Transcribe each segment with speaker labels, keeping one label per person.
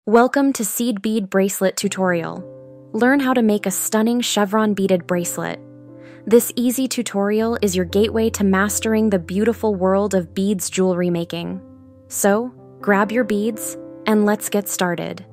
Speaker 1: Welcome to Seed Bead Bracelet Tutorial. Learn how to make a stunning chevron beaded bracelet. This easy tutorial is your gateway to mastering the beautiful world of beads jewelry making. So, grab your beads and let's get started.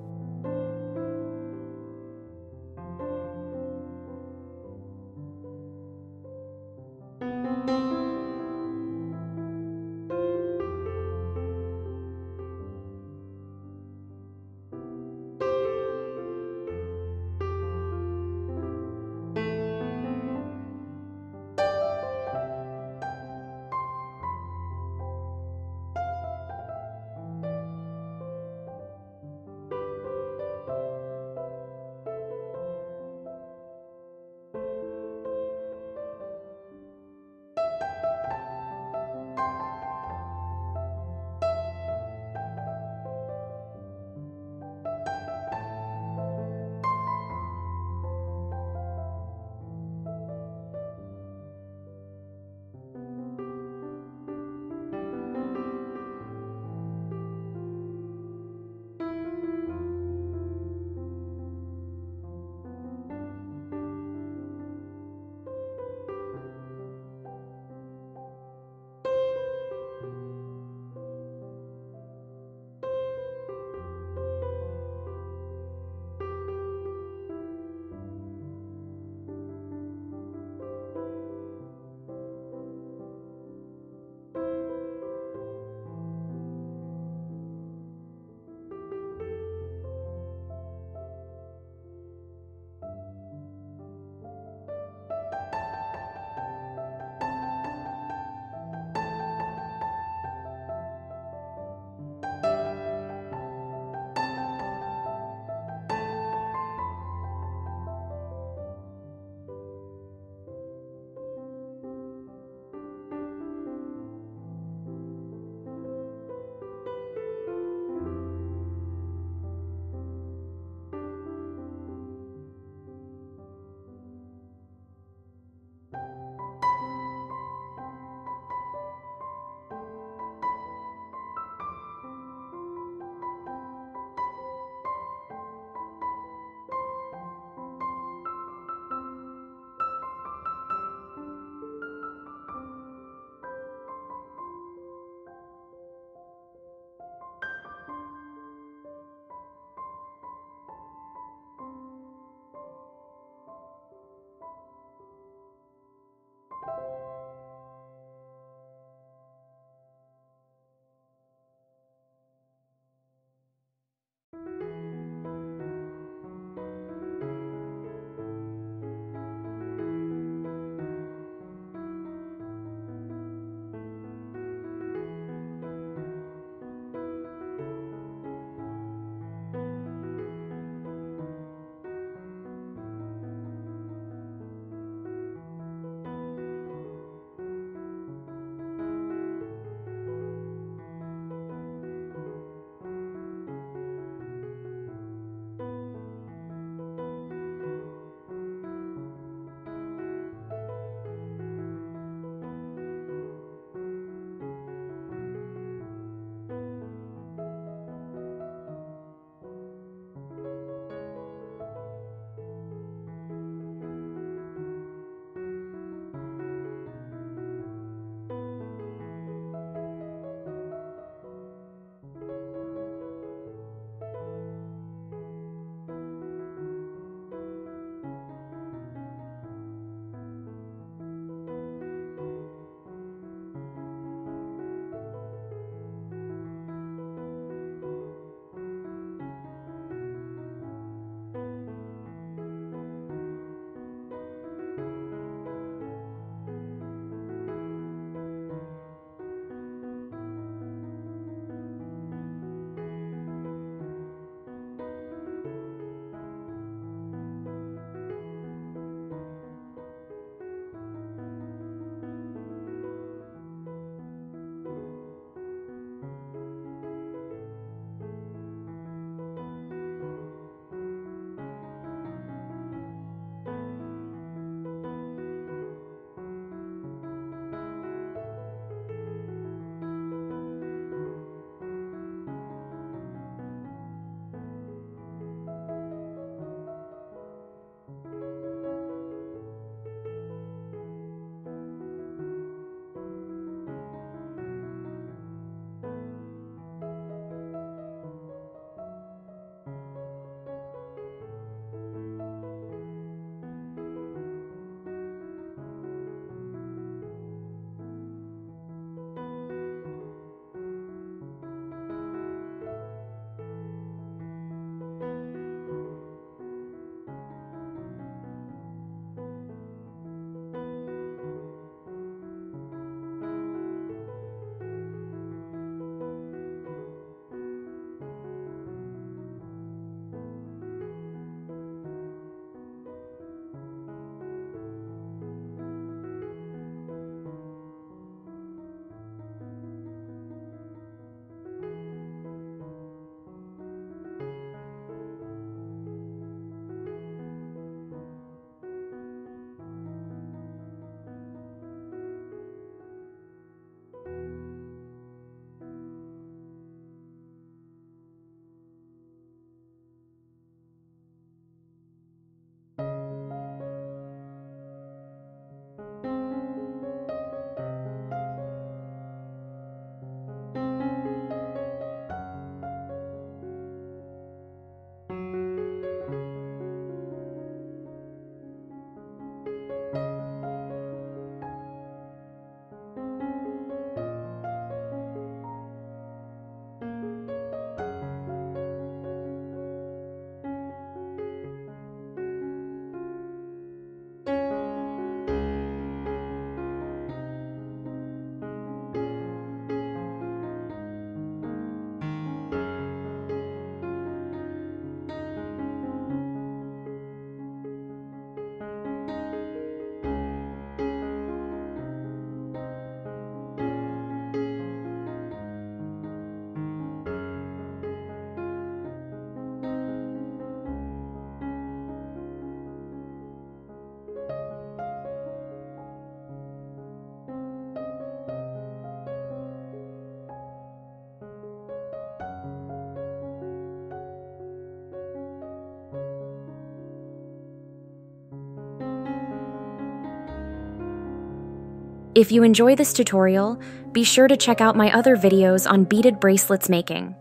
Speaker 1: If you enjoy this tutorial, be sure to check out my other videos on beaded bracelets making.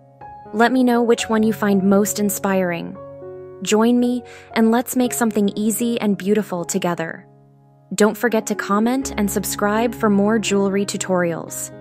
Speaker 1: Let me know which one you find most inspiring. Join me and let's make something easy and beautiful together. Don't forget to comment and subscribe for more jewelry tutorials.